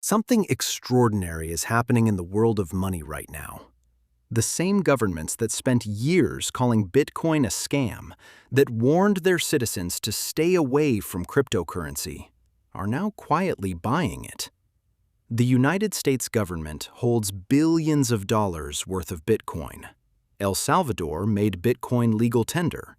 Something extraordinary is happening in the world of money right now. The same governments that spent years calling Bitcoin a scam, that warned their citizens to stay away from cryptocurrency, are now quietly buying it. The United States government holds billions of dollars worth of Bitcoin. El Salvador made Bitcoin legal tender.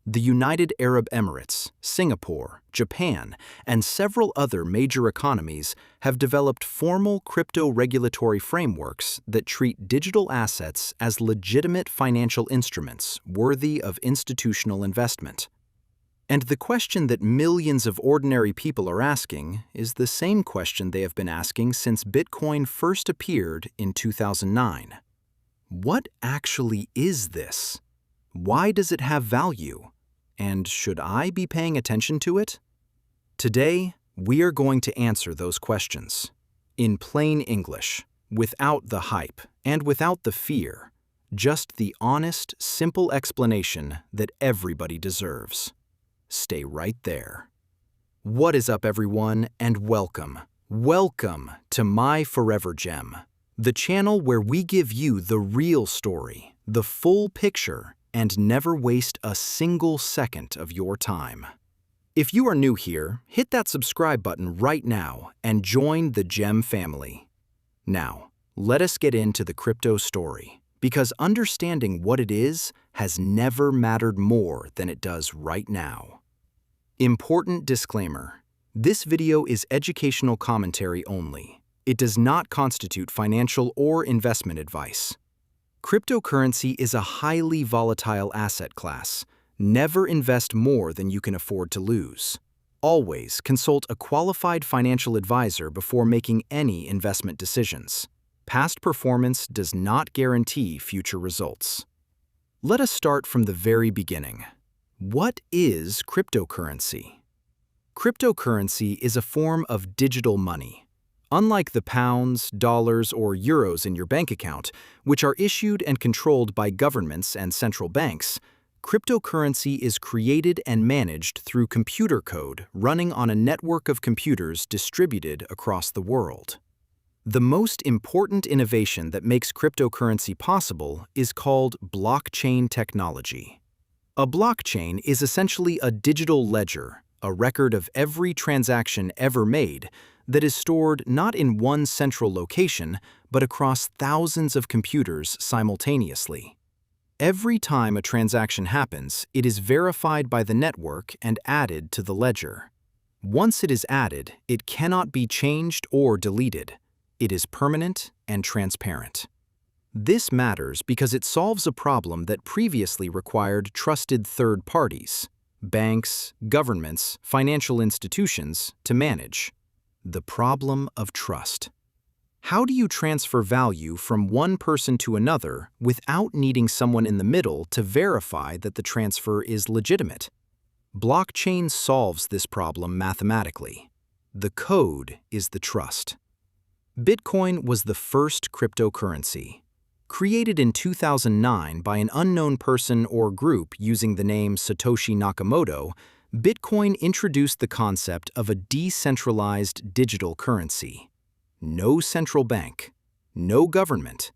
The United Arab Emirates, Singapore, Japan, and several other major economies have developed formal crypto regulatory frameworks that treat digital assets as legitimate financial instruments worthy of institutional investment. And the question that millions of ordinary people are asking is the same question they have been asking since Bitcoin first appeared in 2009. What actually is this? Why does it have value? And should I be paying attention to it? Today, we are going to answer those questions. In plain English, without the hype and without the fear, just the honest, simple explanation that everybody deserves. Stay right there. What is up, everyone, and welcome. Welcome to My Forever Gem, the channel where we give you the real story, the full picture, and never waste a single second of your time. If you are new here, hit that subscribe button right now and join the Gem family. Now, let us get into the crypto story, because understanding what it is has never mattered more than it does right now. Important disclaimer: this video is educational commentary only. It does not constitute financial or investment advice. Cryptocurrency is a highly volatile asset class. Never invest more than you can afford to lose. Always consult a qualified financial advisor before making any investment decisions. Past performance does not guarantee future results. Let us start from the very beginning. What is cryptocurrency? Cryptocurrency is a form of digital money. Unlike the pounds, dollars, or euros in your bank account, which are issued and controlled by governments and central banks, cryptocurrency is created and managed through computer code running on a network of computers distributed across the world. The most important innovation that makes cryptocurrency possible is called blockchain technology. A blockchain is essentially a digital ledger, a record of every transaction ever made, that is stored not in one central location, but across thousands of computers simultaneously. Every time a transaction happens, it is verified by the network and added to the ledger. Once it is added, it cannot be changed or deleted. It is permanent and transparent. This matters because it solves a problem that previously required trusted third parties, banks, governments, financial institutions, to manage. The problem of trust. How do you transfer value from one person to another without needing someone in the middle to verify that the transfer is legitimate? Blockchain solves this problem mathematically. The code is the trust. Bitcoin was the first cryptocurrency. Created in 2009 by an unknown person or group using the name Satoshi Nakamoto, Bitcoin introduced the concept of a decentralized digital currency. No central bank, no government,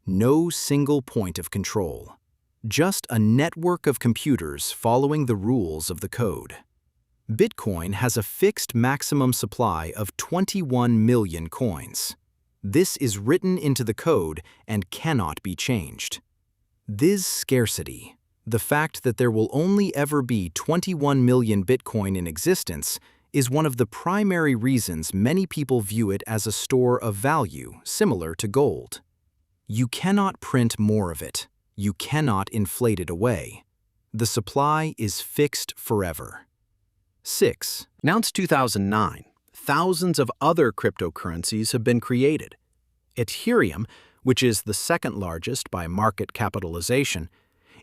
no single point of control. Just a network of computers following the rules of the code. Bitcoin has a fixed maximum supply of 21 million coins. This is written into the code and cannot be changed. This scarcity, the fact that there will only ever be 21 million Bitcoin in existence, is one of the primary reasons many people view it as a store of value similar to gold. You cannot print more of it. You cannot inflate it away. The supply is fixed forever. 6. Announced 2009, thousands of other cryptocurrencies have been created. Ethereum, which is the second largest by market capitalization,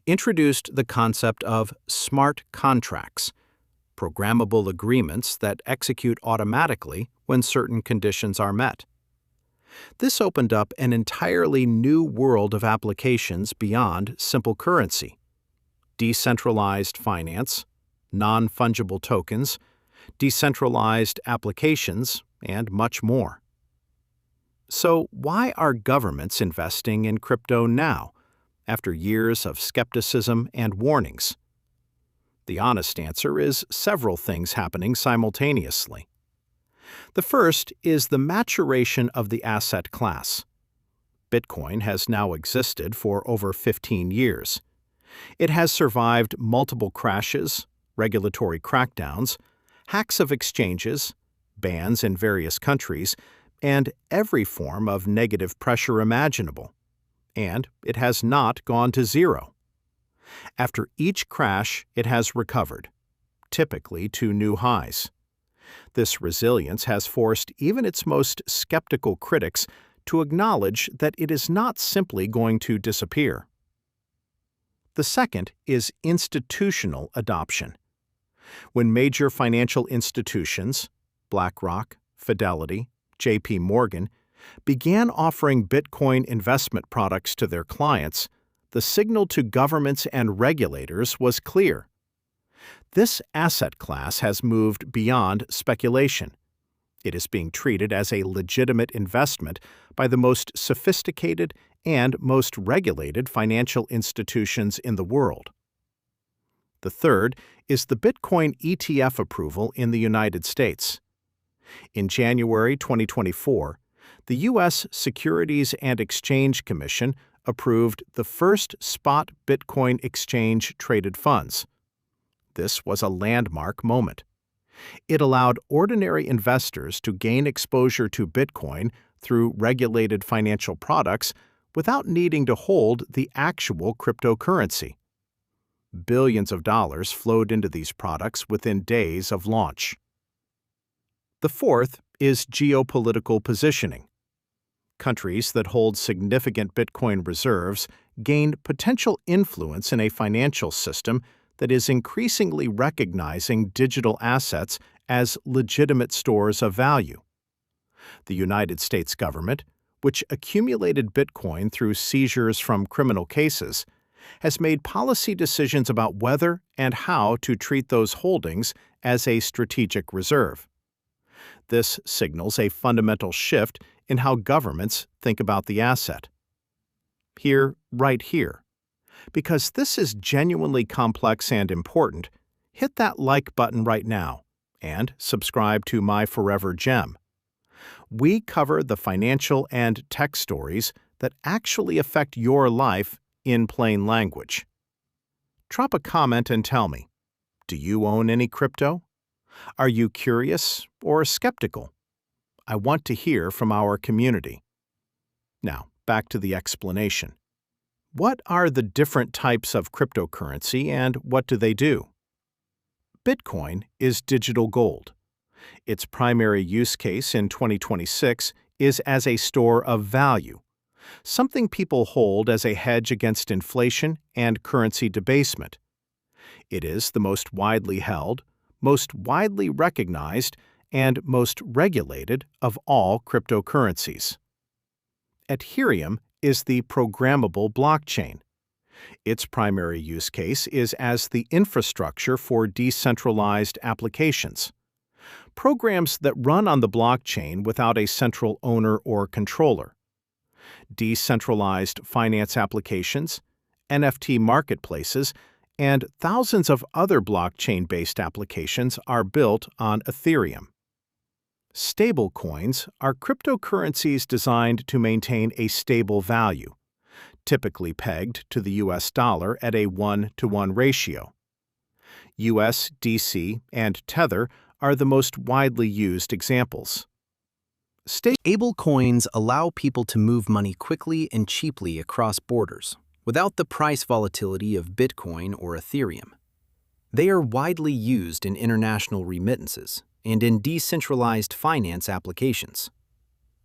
introduced the concept of smart contracts, programmable agreements that execute automatically when certain conditions are met. This opened up an entirely new world of applications beyond simple currency: decentralized finance, non-fungible tokens, decentralized applications, and much more. So why are governments investing in crypto now, after years of skepticism and warnings? The honest answer is several things happening simultaneously. The first is the maturation of the asset class. Bitcoin has now existed for over 15 years. It has survived multiple crashes, regulatory crackdowns, hacks of exchanges, bans in various countries, and every form of negative pressure imaginable. And it has not gone to zero. After each crash, it has recovered, typically to new highs. This resilience has forced even its most skeptical critics to acknowledge that it is not simply going to disappear. The second is institutional adoption. When major financial institutions, BlackRock, Fidelity, J.P. Morgan, began offering Bitcoin investment products to their clients, the signal to governments and regulators was clear. This asset class has moved beyond speculation. It is being treated as a legitimate investment by the most sophisticated and most regulated financial institutions in the world. The third is the Bitcoin ETF approval in the United States. In January 2024, the U.S. Securities and Exchange Commission approved the first spot Bitcoin exchange-traded funds. This was a landmark moment. It allowed ordinary investors to gain exposure to Bitcoin through regulated financial products without needing to hold the actual cryptocurrency. Billions of dollars flowed into these products within days of launch. The fourth is geopolitical positioning. Countries that hold significant Bitcoin reserves gained potential influence in a financial system that is increasingly recognizing digital assets as legitimate stores of value. The United States government, which accumulated Bitcoin through seizures from criminal cases, has made policy decisions about whether and how to treat those holdings as a strategic reserve. This signals a fundamental shift in how governments think about the asset. Right here. Because this is genuinely complex and important, hit that like button right now and subscribe to My Forever Gem. We cover the financial and tech stories that actually affect your life in plain language. Drop a comment and tell me, do you own any crypto? Are you curious or skeptical? I want to hear from our community. Now, back to the explanation. What are the different types of cryptocurrency and what do they do? Bitcoin is digital gold. Its primary use case in 2026 is as a store of value, something people hold as a hedge against inflation and currency debasement. It is the most widely held, most widely recognized, and most regulated of all cryptocurrencies. Ethereum is the programmable blockchain. Its primary use case is as the infrastructure for decentralized applications. Programs that run on the blockchain without a central owner or controller. Decentralized finance applications, NFT marketplaces, and thousands of other blockchain-based applications are built on Ethereum. Stablecoins are cryptocurrencies designed to maintain a stable value, typically pegged to the US dollar at a 1-to-1 ratio. USDC and Tether are the most widely used examples. Stablecoins allow people to move money quickly and cheaply across borders, without the price volatility of Bitcoin or Ethereum. They are widely used in international remittances and in decentralized finance applications.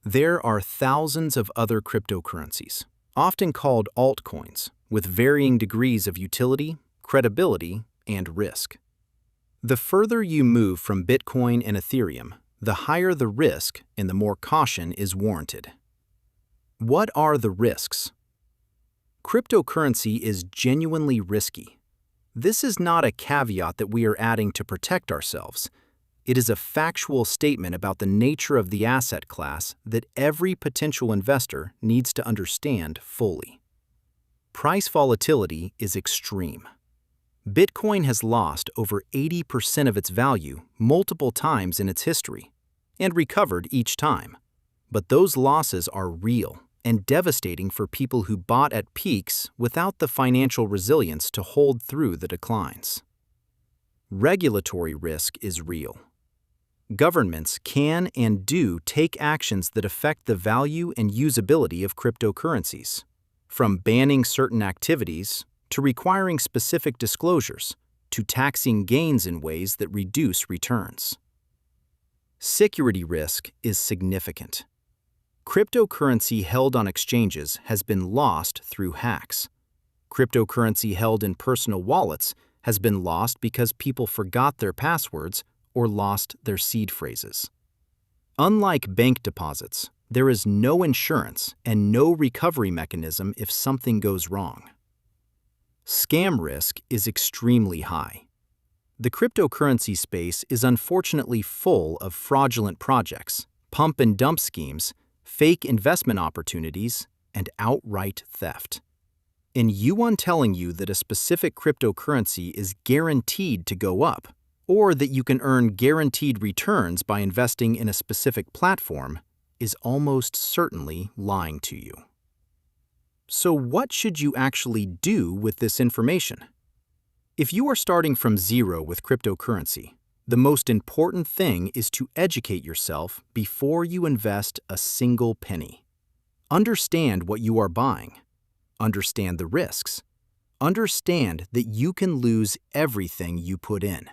There are thousands of other cryptocurrencies, often called altcoins, with varying degrees of utility, credibility, and risk. The further you move from Bitcoin and Ethereum, the higher the risk and the more caution is warranted. What are the risks? Cryptocurrency is genuinely risky. This is not a caveat that we are adding to protect ourselves. It is a factual statement about the nature of the asset class that every potential investor needs to understand fully. Price volatility is extreme. Bitcoin has lost over 80% of its value multiple times in its history, and recovered each time. But those losses are real and devastating for people who bought at peaks without the financial resilience to hold through the declines. Regulatory risk is real. Governments can and do take actions that affect the value and usability of cryptocurrencies, from banning certain activities to requiring specific disclosures to taxing gains in ways that reduce returns. Security risk is significant. Cryptocurrency held on exchanges has been lost through hacks. Cryptocurrency held in personal wallets has been lost because people forgot their passwords or lost their seed phrases. Unlike bank deposits, there is no insurance and no recovery mechanism if something goes wrong. Scam risk is extremely high. The cryptocurrency space is unfortunately full of fraudulent projects, pump and dump schemes, fake investment opportunities, and outright theft. And Yuan telling you that a specific cryptocurrency is guaranteed to go up, or that you can earn guaranteed returns by investing in a specific platform, is almost certainly lying to you. So what should you actually do with this information? If you are starting from zero with cryptocurrency, the most important thing is to educate yourself before you invest a single penny. Understand what you are buying. Understand the risks. Understand that you can lose everything you put in.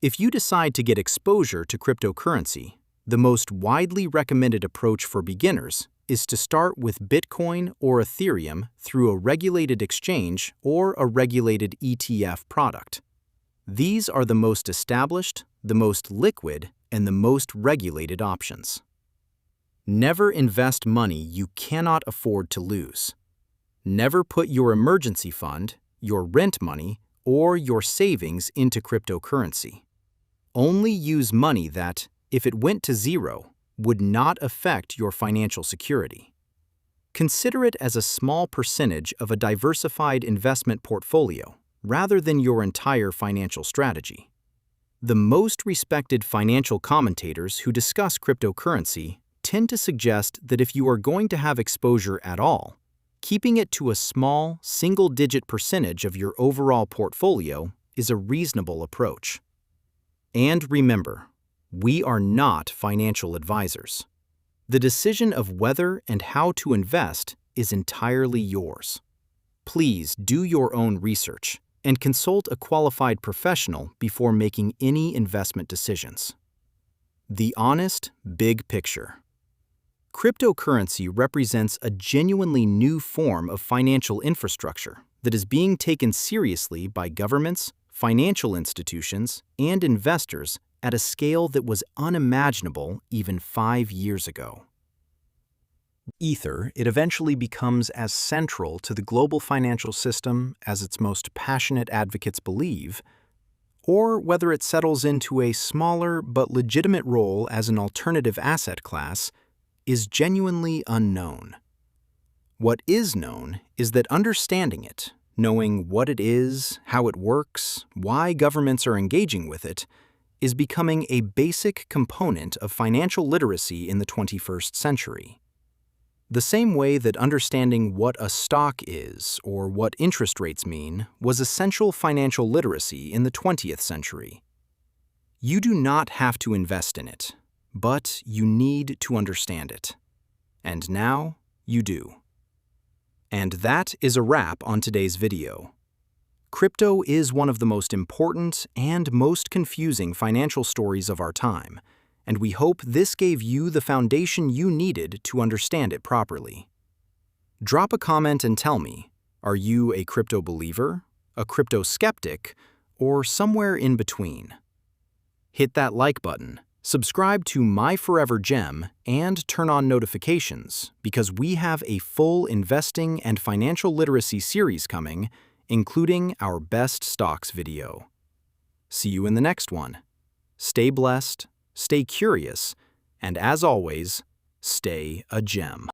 If you decide to get exposure to cryptocurrency, the most widely recommended approach for beginners is to start with Bitcoin or Ethereum through a regulated exchange or a regulated ETF product. These are the most established, the most liquid, and the most regulated options. Never invest money you cannot afford to lose. Never put your emergency fund, your rent money, or your savings into cryptocurrency. Only use money that, if it went to zero, would not affect your financial security. Consider it as a small percentage of a diversified investment portfolio rather than your entire financial strategy. The most respected financial commentators who discuss cryptocurrency tend to suggest that if you are going to have exposure at all, keeping it to a small, single-digit percentage of your overall portfolio is a reasonable approach. And remember, we are not financial advisors. The decision of whether and how to invest is entirely yours. Please do your own research and consult a qualified professional before making any investment decisions. The honest, big picture. Cryptocurrency represents a genuinely new form of financial infrastructure that is being taken seriously by governments, financial institutions, and investors at a scale that was unimaginable even 5 years ago. Ether, it eventually becomes as central to the global financial system as its most passionate advocates believe, or whether it settles into a smaller but legitimate role as an alternative asset class, is genuinely unknown. What is known is that understanding it, knowing what it is, how it works, why governments are engaging with it, is becoming a basic component of financial literacy in the 21st century. The same way that understanding what a stock is or what interest rates mean was essential financial literacy in the 20th century. You do not have to invest in it, but you need to understand it. And now you do. And that is a wrap on today's video. Crypto is one of the most important and most confusing financial stories of our time, and we hope this gave you the foundation you needed to understand it properly. Drop a comment and tell me, are you a crypto believer, a crypto skeptic, or somewhere in between? Hit that like button, subscribe to My Forever Gem, and turn on notifications because we have a full investing and financial literacy series coming, including our best stocks video. See you in the next one. Stay blessed, stay curious, and as always, stay a gem.